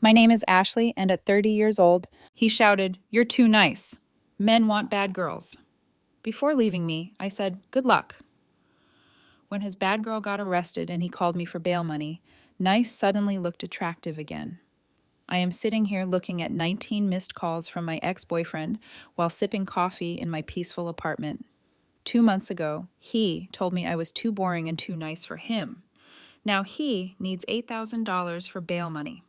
My name is Ashley, and at 30 years old, he shouted, "You're too nice. Men want bad girls." Before leaving me, I said, "Good luck." When his bad girl got arrested and he called me for bail money, nice suddenly looked attractive again. I am sitting here looking at 19 missed calls from my ex-boyfriend while sipping coffee in my peaceful apartment. 2 months ago, he told me I was too boring and too nice for him. Now he needs $8,000 for bail money.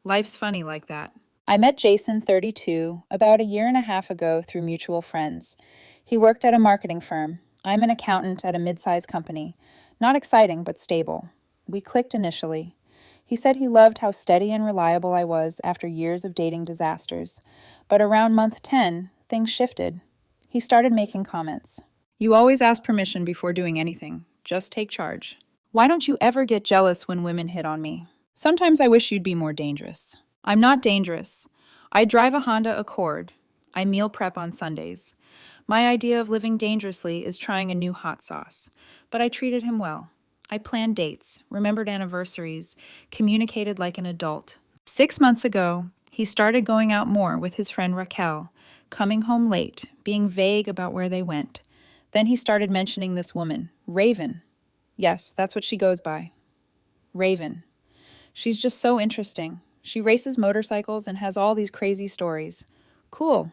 Life's funny like that. I met Jason, 32, about a year and a half ago through mutual friends. He worked at a marketing firm. I'm an accountant at a mid-sized company. Not exciting, but stable. We clicked initially. He said he loved how steady and reliable I was after years of dating disasters. But around month 10, things shifted. He started making comments. "You always ask permission before doing anything. Just take charge. Why don't you ever get jealous when women hit on me? Sometimes I wish you'd be more dangerous." I'm not dangerous. I drive a Honda Accord. I meal prep on Sundays. My idea of living dangerously is trying a new hot sauce. But I treated him well. I planned dates, remembered anniversaries, communicated like an adult. 6 months ago, he started going out more with his friend Raquel, coming home late, being vague about where they went. Then he started mentioning this woman, Raven. Yes, that's what she goes by. Raven. She's just so interesting. She races motorcycles and has all these crazy stories. Cool.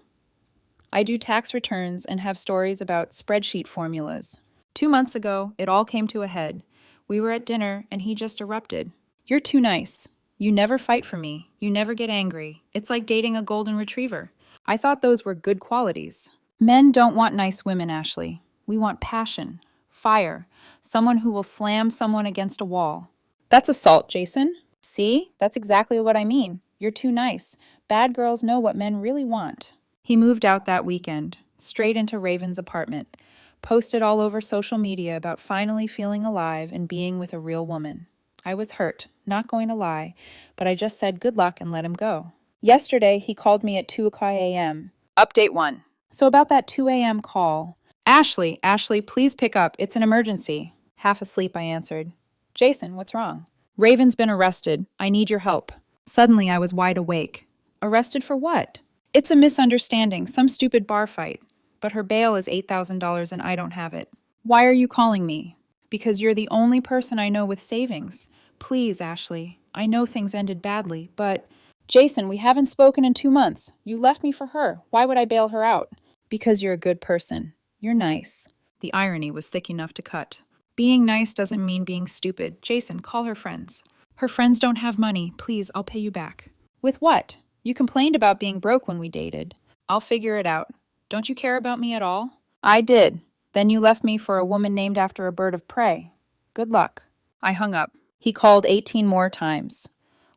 I do tax returns and have stories about spreadsheet formulas. 2 months ago, it all came to a head. We were at dinner and he just erupted. "You're too nice. You never fight for me. You never get angry. It's like dating a golden retriever." I thought those were good qualities. Men don't want nice women, Ashley. We want passion, fire, someone who will slam someone against a wall. That's assault, Jason. See? That's exactly what I mean. You're too nice. Bad girls know what men really want. He moved out that weekend, straight into Raven's apartment, posted all over social media about finally feeling alive and being with a real woman. I was hurt, not going to lie, but I just said good luck and let him go. Yesterday, he called me at 2 a.m. Update 1. So about that 2 a.m. call. Ashley, please pick up. It's an emergency. Half asleep, I answered. Jason, what's wrong? Raven's been arrested. I need your help. Suddenly, I was wide awake. Arrested for what? It's a misunderstanding, some stupid bar fight. But her bail is $8,000 and I don't have it. Why are you calling me? Because you're the only person I know with savings. Please, Ashley. I know things ended badly, but... Jason, we haven't spoken in 2 months. You left me for her. Why would I bail her out? Because you're a good person. You're nice. The irony was thick enough to cut. Being nice doesn't mean being stupid. Jason, call her friends. Her friends don't have money. Please, I'll pay you back. With what? You complained about being broke when we dated. I'll figure it out. Don't you care about me at all? I did. Then you left me for a woman named after a bird of prey. Good luck. I hung up. He called 18 more times.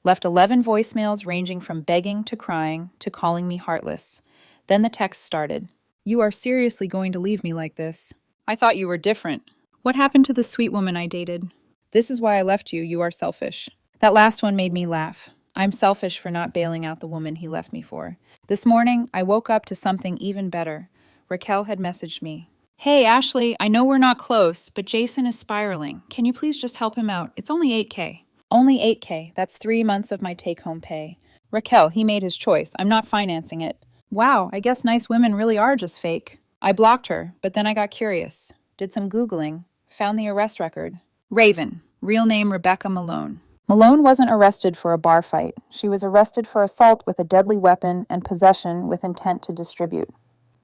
Left 11 voicemails ranging from begging to crying to calling me heartless. Then the text started. You are seriously going to leave me like this? I thought you were different. What happened to the sweet woman I dated? This is why I left you. You are selfish. That last one made me laugh. I'm selfish for not bailing out the woman he left me for. This morning, I woke up to something even better. Raquel had messaged me. Hey, Ashley, I know we're not close, but Jason is spiraling. Can you please just help him out? It's only $8K. Only $8K. That's 3 months of my take-home pay. Raquel, he made his choice. I'm not financing it. Wow, I guess nice women really are just fake. I blocked her, but then I got curious. Did some Googling. Found the arrest record. Raven, real name Rebecca Malone. Malone wasn't arrested for a bar fight. She was arrested for assault with a deadly weapon and possession with intent to distribute.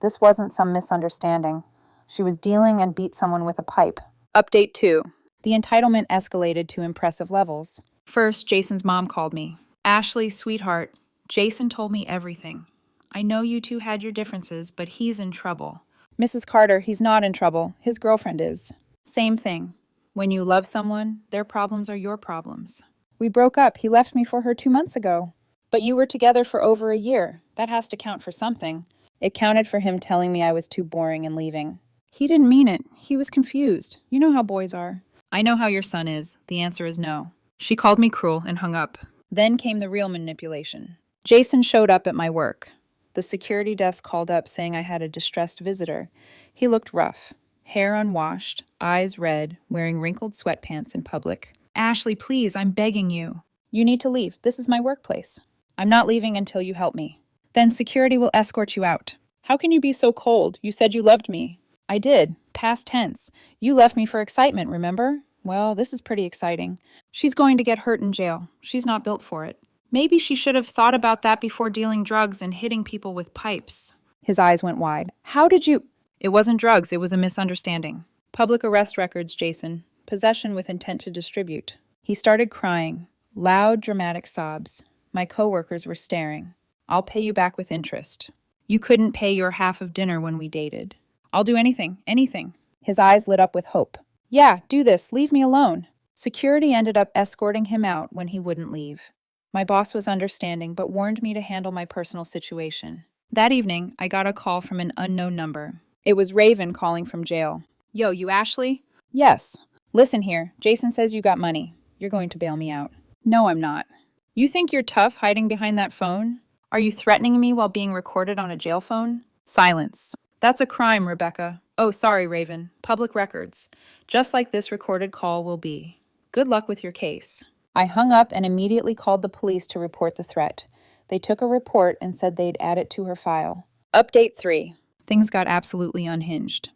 This wasn't some misunderstanding. She was dealing and beat someone with a pipe. Update 2. The entitlement escalated to impressive levels. First, Jason's mom called me. Ashley, sweetheart, Jason told me everything. I know you two had your differences, but he's in trouble. Mrs. Carter, he's not in trouble. His girlfriend is. Same thing. When you love someone, their problems are your problems. We broke up. He left me for her 2 months ago. But you were together for over a year. That has to count for something. It counted for him telling me I was too boring and leaving. He didn't mean it. He was confused. You know how boys are. I know how your son is. The answer is no. She called me cruel and hung up. Then came the real manipulation. Jason showed up at my work. The security desk called up saying I had a distressed visitor. He looked rough. Hair unwashed, eyes red, wearing wrinkled sweatpants in public. Ashley, please, I'm begging you. You need to leave. This is my workplace. I'm not leaving until you help me. Then security will escort you out. How can you be so cold? You said you loved me. I did. Past tense. You left me for excitement, remember? Well, this is pretty exciting. She's going to get hurt in jail. She's not built for it. Maybe she should have thought about that before dealing drugs and hitting people with pipes. His eyes went wide. How did you? It wasn't drugs, it was a misunderstanding. Public arrest records, Jason. Possession with intent to distribute. He started crying. Loud, dramatic sobs. My coworkers were staring. I'll pay you back with interest. You couldn't pay your half of dinner when we dated. I'll do anything, anything. His eyes lit up with hope. Yeah, do this. Leave me alone. Security ended up escorting him out when he wouldn't leave. My boss was understanding, but warned me to handle my personal situation. That evening, I got a call from an unknown number. It was Raven calling from jail. Yo, you Ashley? Yes. Listen here, Jason says you got money. You're going to bail me out. No, I'm not. You think you're tough hiding behind that phone? Are you threatening me while being recorded on a jail phone? Silence. That's a crime, Rebecca. Oh, sorry, Raven. Public records. Just like this recorded call will be. Good luck with your case. I hung up and immediately called the police to report the threat. They took a report and said they'd add it to her file. Update 3. Things got absolutely unhinged.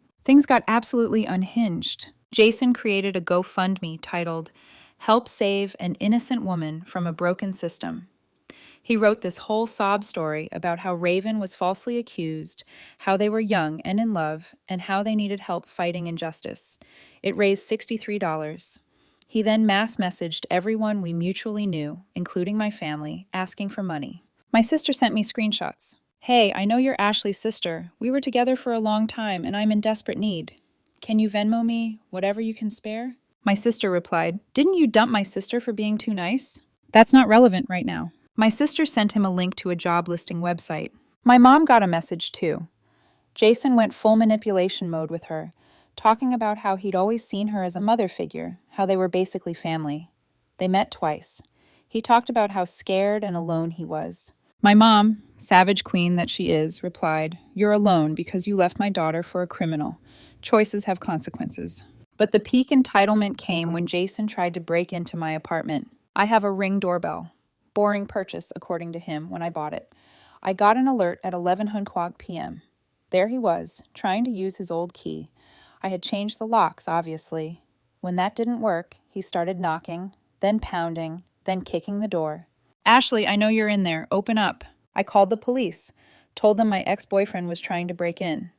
Jason created a GoFundMe titled, Help Save an Innocent Woman from a Broken System. He wrote this whole sob story about how Raven was falsely accused, how they were young and in love, and how they needed help fighting injustice. It raised $63. He then mass messaged everyone we mutually knew, including my family, asking for money. My sister sent me screenshots. Hey, I know you're Ashley's sister. We were together for a long time and I'm in desperate need. Can you Venmo me whatever you can spare? My sister replied, Didn't you dump my sister for being too nice? That's not relevant right now. My sister sent him a link to a job listing website. My mom got a message too. Jason went full manipulation mode with her, talking about how he'd always seen her as a mother figure, how they were basically family. They met twice. He talked about how scared and alone he was. My mom, savage queen that she is, replied, You're alone because you left my daughter for a criminal. Choices have consequences. But the peak entitlement came when Jason tried to break into my apartment. I have a Ring doorbell. Boring purchase, according to him, when I bought it. I got an alert at 11:00 p.m. There he was, trying to use his old key. I had changed the locks, obviously. When that didn't work, he started knocking, then pounding, then kicking the door. Ashley, I know you're in there. Open up. I called the police, told them my ex-boyfriend was trying to break in.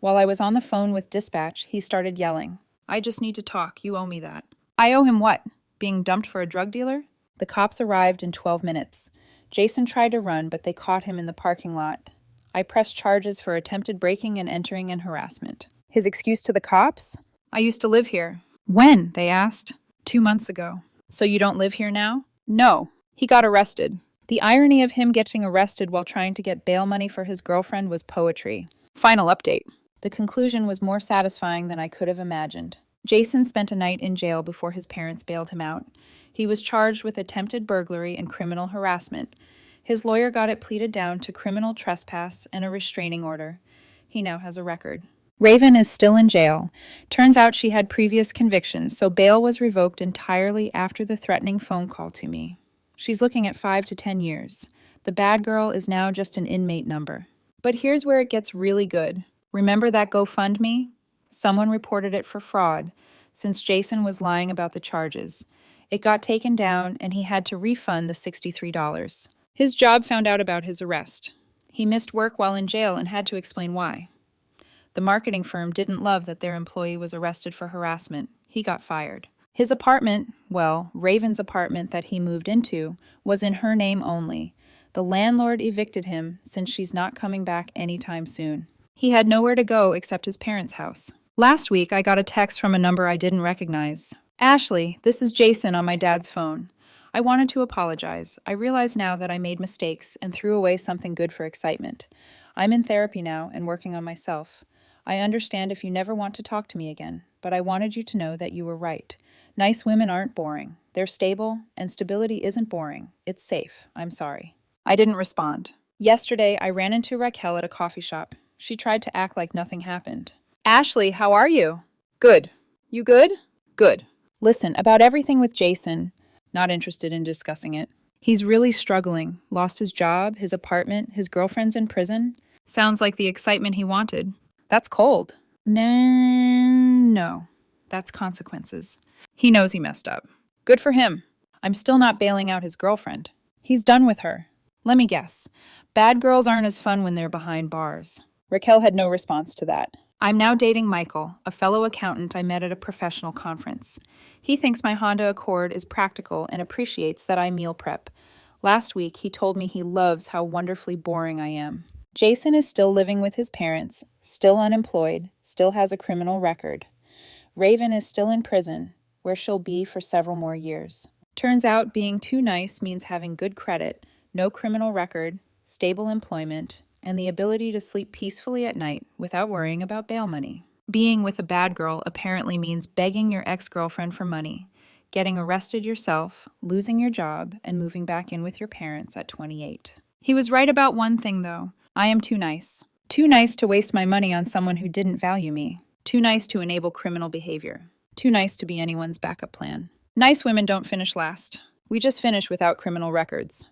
While I was on the phone with dispatch, he started yelling. I just need to talk. You owe me that. I owe him what? Being dumped for a drug dealer? The cops arrived in 12 minutes. Jason tried to run, but they caught him in the parking lot. I pressed charges for attempted breaking and entering and harassment. His excuse to the cops? I used to live here. When? They asked. 2 months ago. So you don't live here now? No. He got arrested. The irony of him getting arrested while trying to get bail money for his girlfriend was poetry. Final update. The conclusion was more satisfying than I could have imagined. Jason spent a night in jail before his parents bailed him out. He was charged with attempted burglary and criminal harassment. His lawyer got it pleaded down to criminal trespass and a restraining order. He now has a record. Raven is still in jail. Turns out she had previous convictions, so bail was revoked entirely after the threatening phone call to me. She's looking at 5 to 10 years. The bad girl is now just an inmate number. But here's where it gets really good. Remember that GoFundMe? Someone reported it for fraud, since Jason was lying about the charges. It got taken down, and he had to refund the $63. His job found out about his arrest. He missed work while in jail and had to explain why. The marketing firm didn't love that their employee was arrested for harassment. He got fired. His apartment, well, Raven's apartment that he moved into, was in her name only. The landlord evicted him since she's not coming back anytime soon. He had nowhere to go except his parents' house. Last week, I got a text from a number I didn't recognize. Ashley, this is Jason on my dad's phone. I wanted to apologize. I realize now that I made mistakes and threw away something good for excitement. I'm in therapy now and working on myself. I understand if you never want to talk to me again, but I wanted you to know that you were right. Nice women aren't boring. They're stable, and stability isn't boring. It's safe. I'm sorry. I didn't respond. Yesterday, I ran into Raquel at a coffee shop. She tried to act like nothing happened. Ashley, how are you? Good. You good? Good. Listen, about everything with Jason, not interested in discussing it. He's really struggling. Lost his job, his apartment, his girlfriend's in prison. Sounds like the excitement he wanted. That's cold. No. That's consequences. He knows he messed up. Good for him. I'm still not bailing out his girlfriend. He's done with her. Let me guess. Bad girls aren't as fun when they're behind bars. Raquel had no response to that. I'm now dating Michael, a fellow accountant I met at a professional conference. He thinks my Honda Accord is practical and appreciates that I meal prep. Last week, he told me he loves how wonderfully boring I am. Jason is still living with his parents, still unemployed, still has a criminal record. Raven is still in prison, where she'll be for several more years. Turns out being too nice means having good credit, no criminal record, stable employment, and the ability to sleep peacefully at night without worrying about bail money. Being with a bad girl apparently means begging your ex-girlfriend for money, getting arrested yourself, losing your job, and moving back in with your parents at 28. He was right about one thing, though. I am too nice. Too nice to waste my money on someone who didn't value me. Too nice to enable criminal behavior. Too nice to be anyone's backup plan. Nice women don't finish last. We just finish without criminal records.